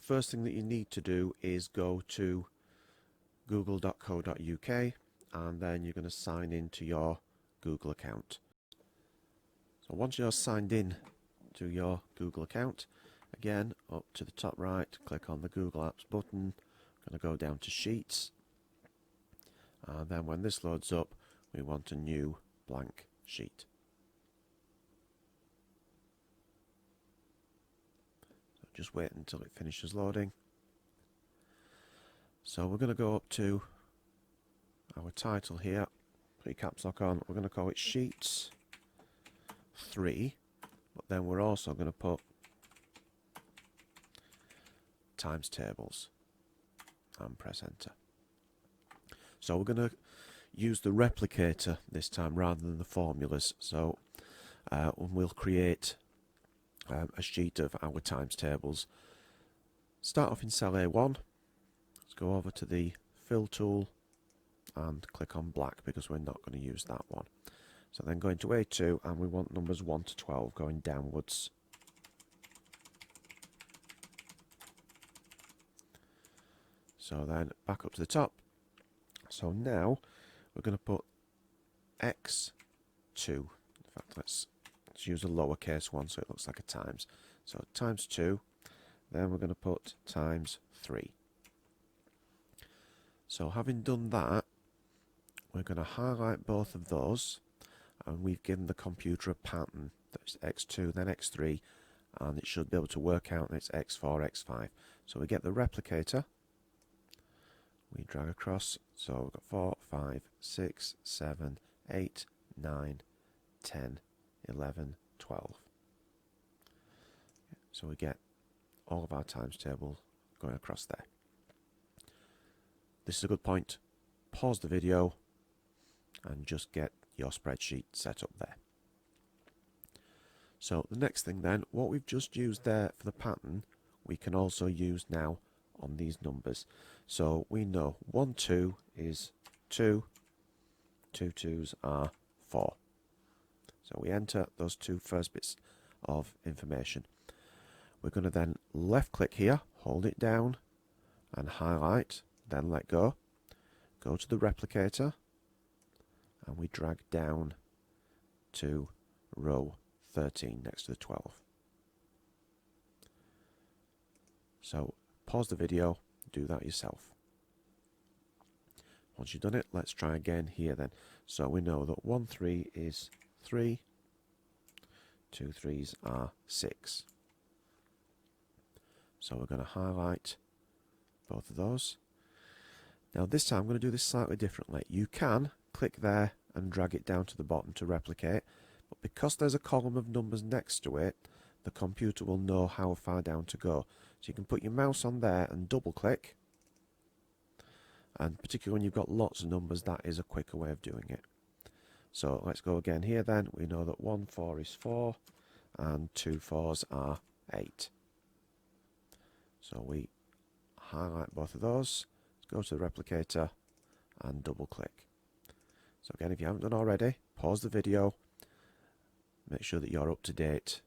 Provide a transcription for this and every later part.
first thing that you need to do is go to google.co.uk and then you're going to sign into your Google account. So once you're signed in to your Google account, again up to the top right, click on the Google Apps button. I'm going to go down to Sheets, and then when this loads up, we want a new blank sheet. So just wait until it finishes loading. So we're going to go up to our title here, put your caps lock on. We're going to call it Sheets 3, but then we're also going to put times tables and press enter. So we're going to use the replicator this time rather than the formulas. So we'll create a sheet of our times tables. Start off in cell A1. Let's go over to the fill tool and click on black because we're not going to use that one. So then go into A2 and we want numbers 1 to 12 going downwards. So then back up to the top. So now we're going to put x2. In fact, let's use a lowercase one so it looks like a times. So times 2. Then we're going to put times 3. So having done that, we're going to highlight both of those, and we've given the computer a pattern. That's x2, then x3, and it should be able to work out that it's x4, x5. So we get the replicator. We drag across, so we've got 4, 5, 6, 7, 8, 9, 10, 11, 12. So we get all of our times table going across there. This is a good point. Pause the video and just get your spreadsheet set up there. So the next thing then, what we've just used there for the pattern, we can also use now on these numbers. So we know 1, 2 is 2, 2 2s are 4. So we enter those two first bits of information. We're going to then left click here, hold it down and highlight, then let go. Go to the replicator and we drag down to row 13 next to the 12. So pause the video, do that yourself. Once you've done it, let's try again here then. So we know that 1 3 is 3, 2 3s are 6. So we're going to highlight both of those. Now this time I'm going to do this slightly differently. You can click there and drag it down to the bottom to replicate, but because there's a column of numbers next to it, the computer will know how far down to go. So you can put your mouse on there and double click, and particularly when you've got lots of numbers, that is a quicker way of doing it. So let's go again here then. We know that 1 4 is 4 and 2 4s are 8. So we highlight both of those, go to the replicator and double click. So again, if you haven't done already, pause the video, make sure that you're up to date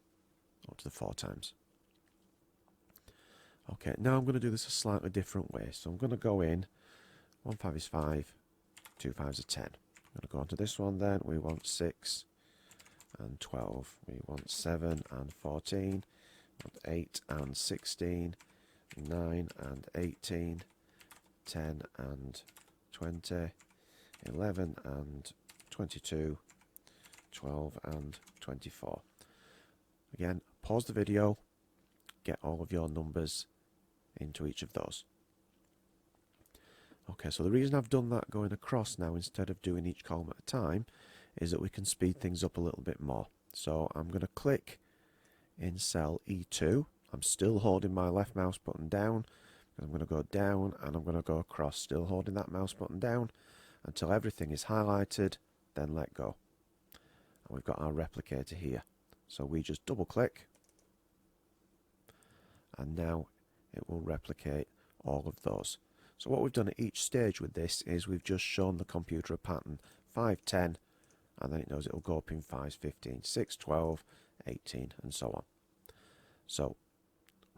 up to the 4 times. Okay, now I'm going to do this a slightly different way. So I'm going to go in, 1 5 is 5, 2 5s are 10. I'm going to go on to this one then. We want 6 and 12. We want 7 and 14. We want 8 and 16. 9 and 18. 10 and 20. 11 and 22. 12 and 24. Again, pause the video, get all of your numbers into each of those. Okay, so the reason I've done that going across now instead of doing each column at a time is that we can speed things up a little bit more. So I'm going to click in cell E2. I'm still holding my left mouse button down. I'm going to go down and I'm going to go across, still holding that mouse button down until everything is highlighted, then let go. And we've got our replicator here. So we just double click and now it will replicate all of those. So what we've done at each stage with this is we've just shown the computer a pattern, 5, 10, and then it knows it will go up in 5s, 15, 6, 12, 18, and so on. So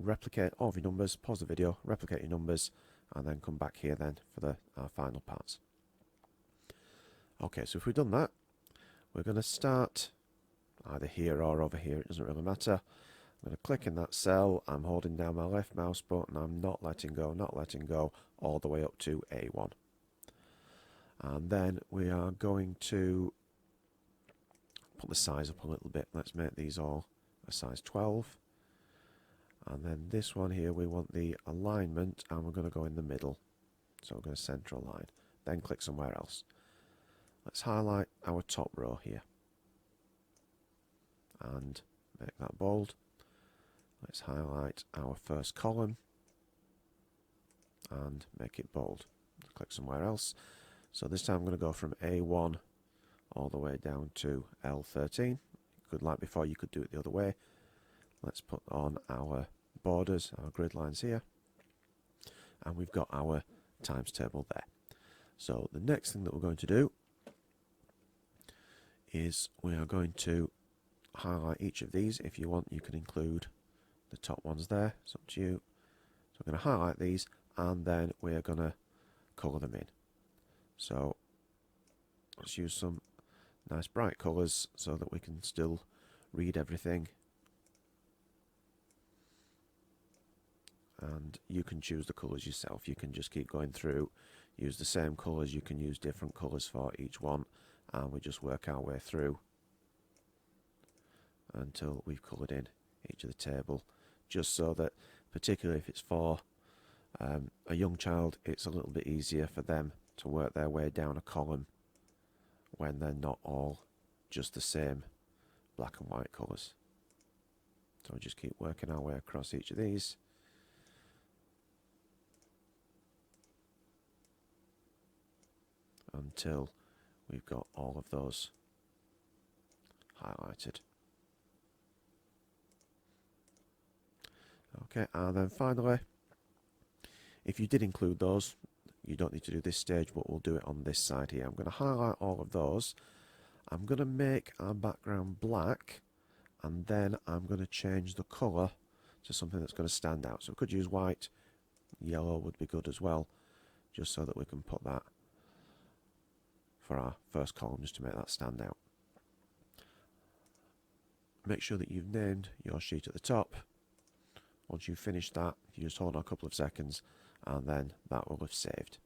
replicate all of your numbers, pause the video, replicate your numbers, and then come back here then for our final parts. Okay, so if we've done that, we're going to start either here or over here, it doesn't really matter. I'm going to click in that cell, I'm holding down my left mouse button, I'm not letting go, all the way up to A1. And then we are going to put the size up a little bit. Let's make these all a size 12. And then this one here, we want the alignment, and we're going to go in the middle. So we're going to center a line. Then click somewhere else. Let's highlight our top row here. And make that bold. Let's highlight our first column. And make it bold. Click somewhere else. So this time I'm going to go from A1 all the way down to L13. Like before, you could do it the other way. Let's put on our borders, our grid lines here. And we've got our times table there. So the next thing that we're going to do is we are going to highlight each of these. If you want, you can include the top ones there. It's up to you. So I'm going to highlight these, and then we're going to colour them in. So let's use some nice bright colours so that we can still read everything. And you can choose the colours yourself. You can just keep going through, use the same colours, you can use different colours for each one, and we just work our way through until we've coloured in each of the table, just so that, particularly if it's for a young child, it's a little bit easier for them to work their way down a column when they're not all just the same black and white colours. So we just keep working our way across each of these. Until we've got all of those highlighted. Okay, and then finally, if you did include those, you don't need to do this stage, but we'll do it on this side here. I'm going to highlight all of those. I'm going to make our background black, and then I'm going to change the colour to something that's going to stand out. So we could use white, yellow would be good as well, just so that we can put that for our first column, just to make that stand out. Make sure that you've named your sheet at the top. Once you've finished that, you just hold on a couple of seconds, and then that will have saved.